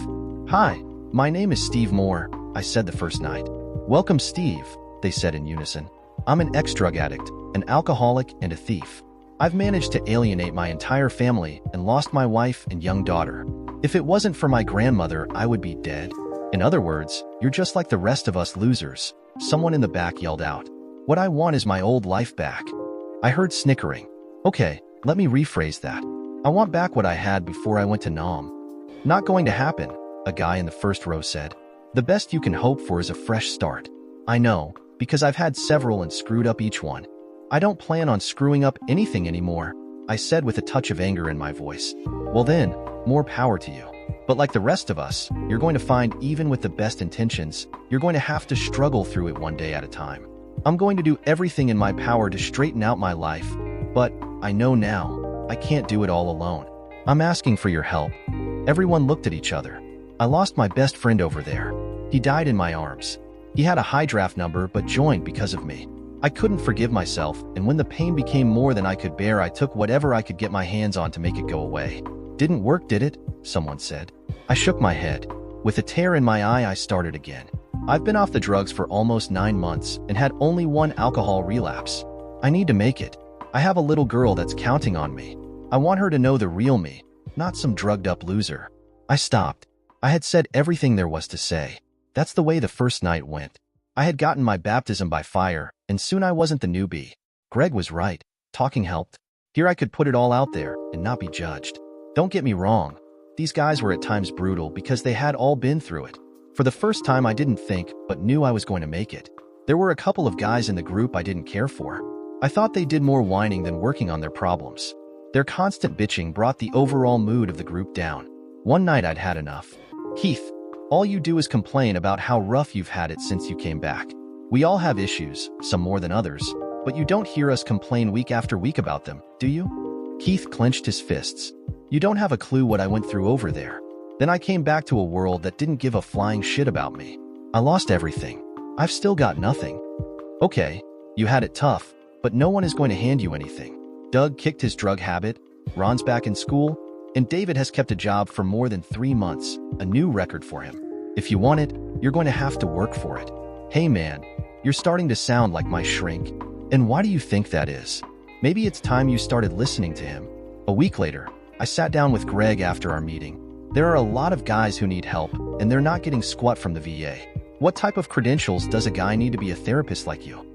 Hi, my name is Steve Moore, I said the first night. Welcome, Steve, they said in unison. I'm an ex-drug addict, an alcoholic, and a thief. I've managed to alienate my entire family and lost my wife and young daughter. If it wasn't for my grandmother, I would be dead. In other words, you're just like the rest of us losers, someone in the back yelled out. What I want is my old life back. I heard snickering. Okay, let me rephrase that. I want back what I had before I went to Nam. Not going to happen, a guy in the first row said. The best you can hope for is a fresh start. I know, because I've had several and screwed up each one. I don't plan on screwing up anything anymore, I said with a touch of anger in my voice. Well then, more power to you. But like the rest of us, you're going to find even with the best intentions, you're going to have to struggle through it one day at a time. I'm going to do everything in my power to straighten out my life, but I know now, I can't do it all alone. I'm asking for your help. Everyone looked at each other. I lost my best friend over there. He died in my arms. He had a high draft number but joined because of me. I couldn't forgive myself, and when the pain became more than I could bear, I took whatever I could get my hands on to make it go away. Didn't work, did it? Someone said. I shook my head. With a tear in my eye, I started again. I've been off the drugs for almost 9 months and had only one alcohol relapse. I need to make it. I have a little girl that's counting on me. I want her to know the real me, not some drugged-up loser. I stopped. I had said everything there was to say. That's the way the first night went. I had gotten my baptism by fire, and soon I wasn't the newbie. Greg was right. Talking helped. Here I could put it all out there and not be judged. Don't get me wrong. These guys were at times brutal because they had all been through it. For the first time, I didn't think, but knew I was going to make it. There were a couple of guys in the group I didn't care for. I thought they did more whining than working on their problems. Their constant bitching brought the overall mood of the group down. One night I'd had enough. Keith, all you do is complain about how rough you've had it since you came back. We all have issues, some more than others, but you don't hear us complain week after week about them, do you? Keith clenched his fists. You don't have a clue what I went through over there. Then I came back to a world that didn't give a flying shit about me. I lost everything. I've still got nothing. Okay, you had it tough, but no one is going to hand you anything. Doug kicked his drug habit, Ron's back in school, and David has kept a job for more than 3 months, a new record for him. If you want it, you're going to have to work for it. Hey man, you're starting to sound like my shrink. And why do you think that is? Maybe it's time you started listening to him. A week later, I sat down with Greg after our meeting. There are a lot of guys who need help, and they're not getting squat from the VA. What type of credentials does a guy need to be a therapist like you?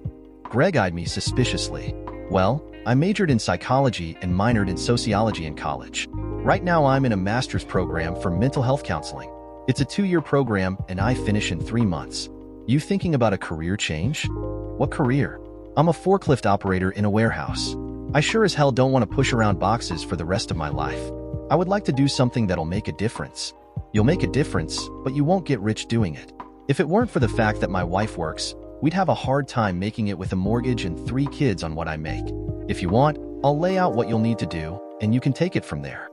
Greg eyed me suspiciously. Well, I majored in psychology and minored in sociology in college. Right now I'm in a master's program for mental health counseling. It's a 2-year program and I finish in 3 months. You thinking about a career change? What career? I'm a forklift operator in a warehouse. I sure as hell don't want to push around boxes for the rest of my life. I would like to do something that'll make a difference. You'll make a difference, but you won't get rich doing it. If it weren't for the fact that my wife works, we'd have a hard time making it with a mortgage and 3 kids on what I make. If you want, I'll lay out what you'll need to do, and you can take it from there.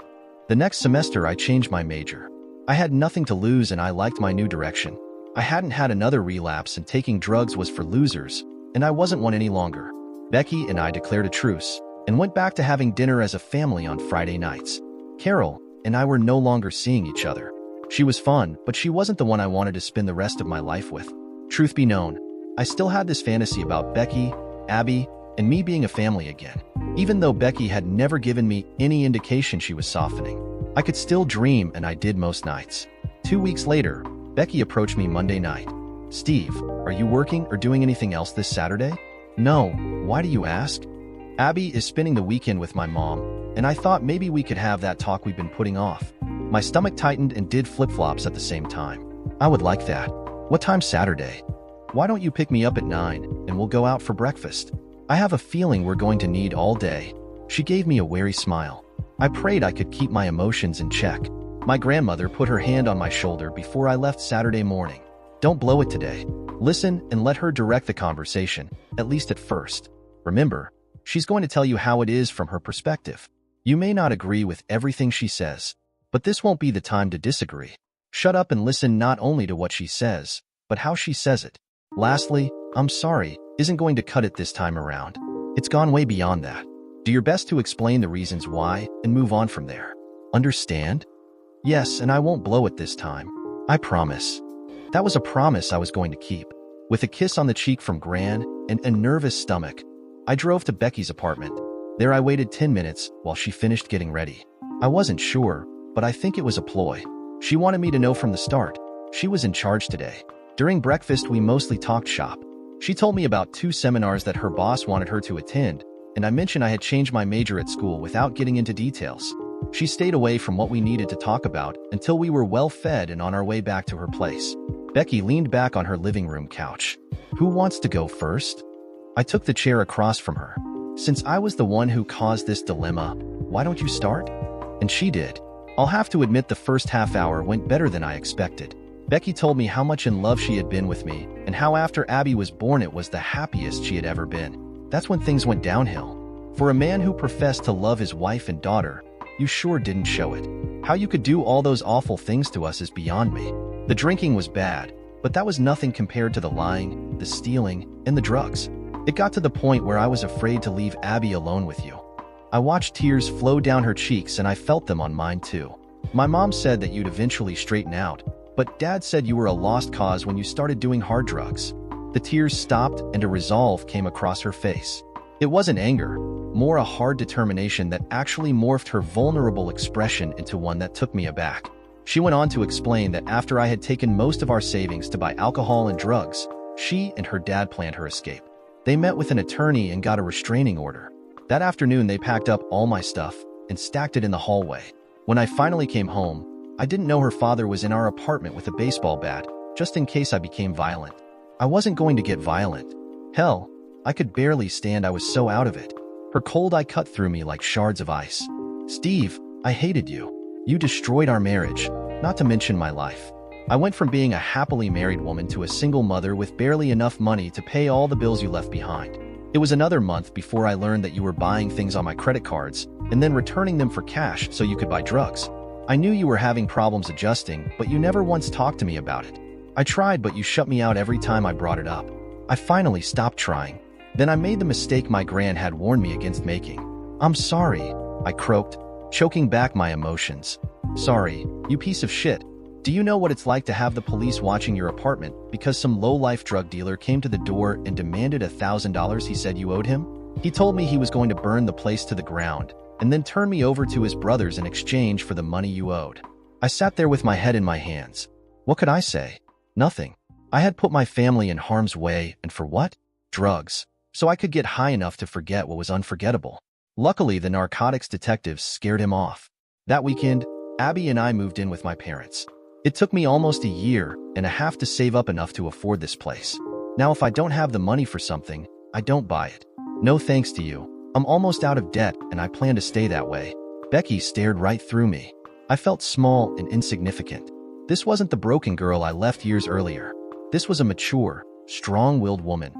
The next semester I changed my major. I had nothing to lose and I liked my new direction. I hadn't had another relapse and taking drugs was for losers, and I wasn't one any longer. Becky and I declared a truce and went back to having dinner as a family on Friday nights. Carol and I were no longer seeing each other. She was fun, but she wasn't the one I wanted to spend the rest of my life with. Truth be known, I still had this fantasy about Becky, Abby, and me being a family again. Even though Becky had never given me any indication she was softening, I could still dream, and I did most nights. 2 weeks later, Becky approached me Monday night. Steve, are you working or doing anything else this Saturday? No, why do you ask? Abby is spending the weekend with my mom, and I thought maybe we could have that talk we've been putting off. My stomach tightened and did flip-flops at the same time. I would like that. What time Saturday? Why don't you pick me up at 9 and we'll go out for breakfast? I have a feeling we're going to need all day. She gave me a wary smile. I prayed I could keep my emotions in check. My grandmother put her hand on my shoulder before I left Saturday morning. Don't blow it today. Listen and let her direct the conversation, at least at first. Remember, she's going to tell you how it is from her perspective. You may not agree with everything she says, but this won't be the time to disagree. Shut up and listen not only to what she says, but how she says it. Lastly, I'm sorry isn't going to cut it this time around. It's gone way beyond that. Do your best to explain the reasons why and move on from there. Understand? Yes, and I won't blow it this time. I promise. That was a promise I was going to keep. With a kiss on the cheek from Gran and a nervous stomach, I drove to Becky's apartment. There I waited 10 minutes while she finished getting ready. I wasn't sure, but I think it was a ploy. She wanted me to know from the start. She was in charge today. During breakfast, we mostly talked shop. She told me about 2 seminars that her boss wanted her to attend, and I mentioned I had changed my major at school without getting into details. She stayed away from what we needed to talk about until we were well fed and on our way back to her place. Becky leaned back on her living room couch. Who wants to go first? I took the chair across from her. Since I was the one who caused this dilemma, why don't you start? And she did. I'll have to admit the first half hour went better than I expected. Becky told me how much in love she had been with me and how after Abby was born it was the happiest she had ever been. That's when things went downhill. For a man who professed to love his wife and daughter, you sure didn't show it. How you could do all those awful things to us is beyond me. The drinking was bad, but that was nothing compared to the lying, the stealing, and the drugs. It got to the point where I was afraid to leave Abby alone with you. I watched tears flow down her cheeks and I felt them on mine too. My mom said that you'd eventually straighten out, but Dad said you were a lost cause when you started doing hard drugs. The tears stopped and a resolve came across her face. It wasn't anger, more a hard determination that actually morphed her vulnerable expression into one that took me aback. She went on to explain that after I had taken most of our savings to buy alcohol and drugs, she and her dad planned her escape. They met with an attorney and got a restraining order. That afternoon, they packed up all my stuff and stacked it in the hallway. When I finally came home, I didn't know her father was in our apartment with a baseball bat, just in case I became violent. I wasn't going to get violent. Hell, I could barely stand. I was so out of it. Her cold eye cut through me like shards of ice. Steve, I hated you. You destroyed our marriage, not to mention my life. I went from being a happily married woman to a single mother with barely enough money to pay all the bills you left behind. It was another month before I learned that you were buying things on my credit cards and then returning them for cash so you could buy drugs. I knew you were having problems adjusting, but you never once talked to me about it. I tried, but you shut me out every time I brought it up. I finally stopped trying. Then I made the mistake my gran had warned me against making. I'm sorry, I croaked, choking back my emotions. Sorry, you piece of shit. Do you know what it's like to have the police watching your apartment because some low-life drug dealer came to the door and demanded $1,000 he said you owed him? He told me he was going to burn the place to the ground and then turn me over to his brothers in exchange for the money you owed. I sat there with my head in my hands. What could I say? Nothing. I had put my family in harm's way, and for what? Drugs. So I could get high enough to forget what was unforgettable. Luckily, the narcotics detectives scared him off. That weekend, Abby and I moved in with my parents. It took me almost a year and a half to save up enough to afford this place. Now, if I don't have the money for something, I don't buy it. No thanks to you. I'm almost out of debt, and I plan to stay that way. Becky stared right through me. I felt small and insignificant. This wasn't the broken girl I left years earlier. This was a mature, strong-willed woman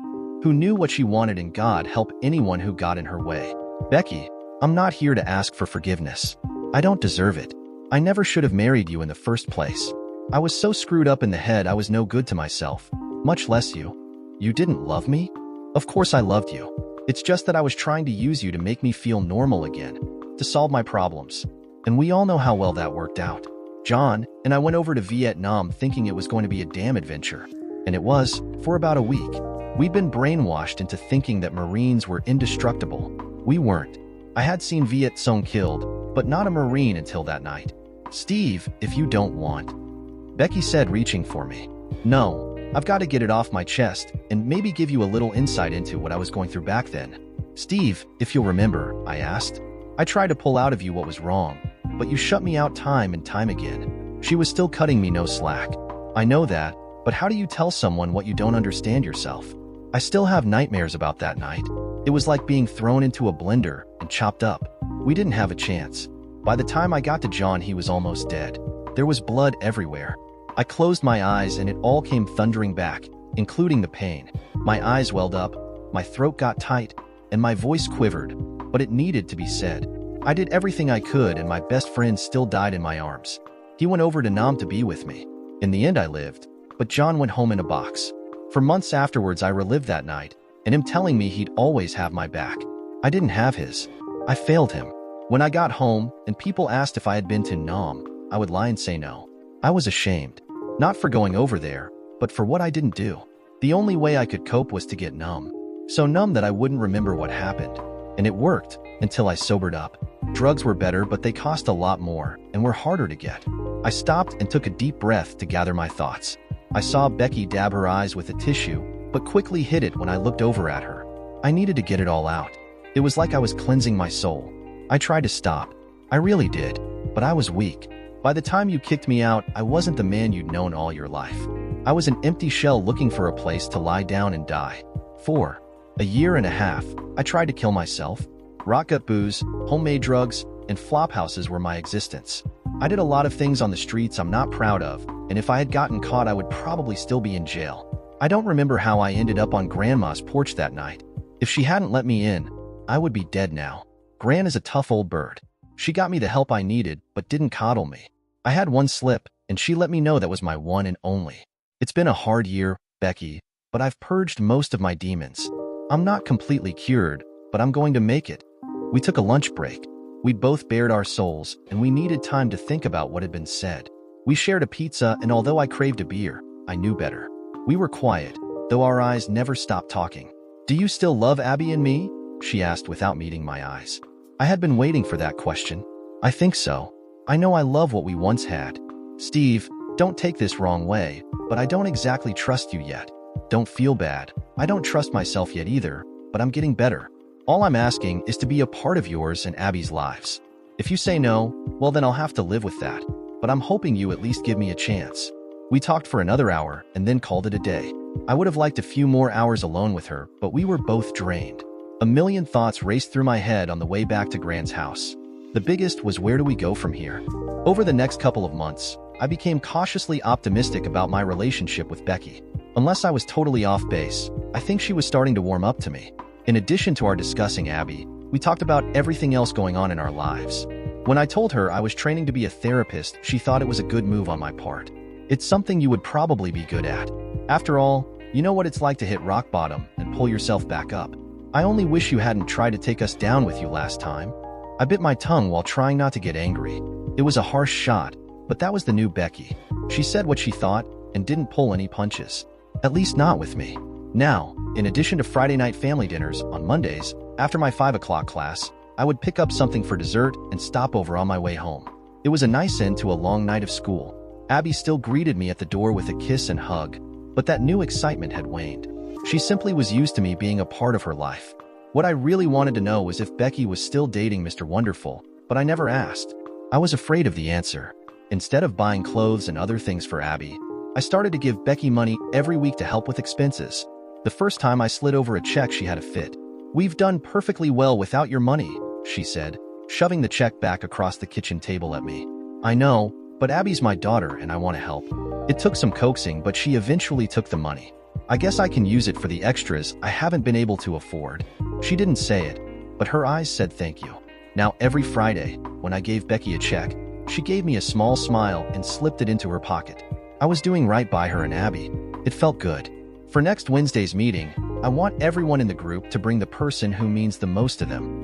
who knew what she wanted, and God help anyone who got in her way. Becky, I'm not here to ask for forgiveness. I don't deserve it. I never should have married you in the first place. I was so screwed up in the head I was no good to myself, much less you. You didn't love me? Of course I loved you. It's just that I was trying to use you to make me feel normal again, to solve my problems. And we all know how well that worked out. John and I went over to Vietnam thinking it was going to be a damn adventure. And it was, for about a week. We'd been brainwashed into thinking that Marines were indestructible. We weren't. I had seen Viet Cong killed, but not a Marine until that night. Steve, if you don't want. Becky said, reaching for me. No, I've got to get it off my chest and maybe give you a little insight into what I was going through back then. Steve, if you'll remember, I asked. I tried to pull out of you what was wrong, but you shut me out time and time again. She was still cutting me no slack. I know that, but how do you tell someone what you don't understand yourself? I still have nightmares about that night. It was like being thrown into a blender and chopped up. We didn't have a chance. By the time I got to John, he was almost dead. There was blood everywhere. I closed my eyes and it all came thundering back, including the pain. My eyes welled up, my throat got tight, and my voice quivered, but it needed to be said. I did everything I could, and my best friend still died in my arms. He went over to Nam to be with me. In the end, I lived, but John went home in a box. For months afterwards, I relived that night, and him telling me he'd always have my back. I didn't have his. I failed him. When I got home and people asked if I had been to Nam, I would lie and say no. I was ashamed. Not for going over there, but for what I didn't do. The only way I could cope was to get numb. So numb that I wouldn't remember what happened. And it worked, until I sobered up. Drugs were better, but they cost a lot more, and were harder to get. I stopped and took a deep breath to gather my thoughts. I saw Becky dab her eyes with a tissue, but quickly hid it when I looked over at her. I needed to get it all out. It was like I was cleansing my soul. I tried to stop. I really did, but I was weak. By the time you kicked me out, I wasn't the man you'd known all your life. I was an empty shell looking for a place to lie down and die. For a year and a half, I tried to kill myself. Rock-gut booze, homemade drugs, and flop houses were my existence. I did a lot of things on the streets I'm not proud of, and if I had gotten caught, I would probably still be in jail. I don't remember how I ended up on Grandma's porch that night. If she hadn't let me in, I would be dead now. Gran is a tough old bird. She got me the help I needed, but didn't coddle me. I had one slip, and she let me know that was my one and only. It's been a hard year, Becky, but I've purged most of my demons. I'm not completely cured, but I'm going to make it. We took a lunch break. We'd both bared our souls, and we needed time to think about what had been said. We shared a pizza, and although I craved a beer, I knew better. We were quiet, though our eyes never stopped talking. Do you still love Abby and me? She asked without meeting my eyes. I had been waiting for that question. I think so. I know I love what we once had. Steve, don't take this wrong way, but I don't exactly trust you yet. Don't feel bad. I don't trust myself yet either, but I'm getting better. All I'm asking is to be a part of yours and Abby's lives. If you say no, well then I'll have to live with that. But I'm hoping you at least give me a chance. We talked for another hour and then called it a day. I would have liked a few more hours alone with her, but we were both drained. A million thoughts raced through my head on the way back to Gran's house. The biggest was, where do we go from here? Over the next couple of months, I became cautiously optimistic about my relationship with Becky. Unless I was totally off base, I think she was starting to warm up to me. In addition to our discussing Abby, we talked about everything else going on in our lives. When I told her I was training to be a therapist, she thought it was a good move on my part. It's something you would probably be good at. After all, you know what it's like to hit rock bottom and pull yourself back up. I only wish you hadn't tried to take us down with you last time. I bit my tongue while trying not to get angry. It was a harsh shot, But that was the new Becky. She said what she thought and didn't pull any punches. At least not with me. Now, in addition to Friday night family dinners on Mondays, after my 5 o'clock class, I would pick up something for dessert and stop over on my way home. It was a nice end to a long night of school. Abby still greeted me at the door with a kiss and hug, but that new excitement had waned. She simply was used to me being a part of her life. What I really wanted to know was if Becky was still dating Mr. Wonderful, but I never asked. I was afraid of the answer. Instead of buying clothes and other things for Abby, I started to give Becky money every week to help with expenses. The first time I slid over a check, she had a fit. "We've done perfectly well without your money," she said, shoving the check back across the kitchen table at me. "I know, but Abby's my daughter and I want to help." It took some coaxing, but she eventually took the money. "I guess I can use it for the extras I haven't been able to afford." She didn't say it, but her eyes said thank you. Now every Friday, when I gave Becky a check, she gave me a small smile and slipped it into her pocket. I was doing right by her and Abby. It felt good. For next Wednesday's meeting, I want everyone in the group to bring the person who means the most to them.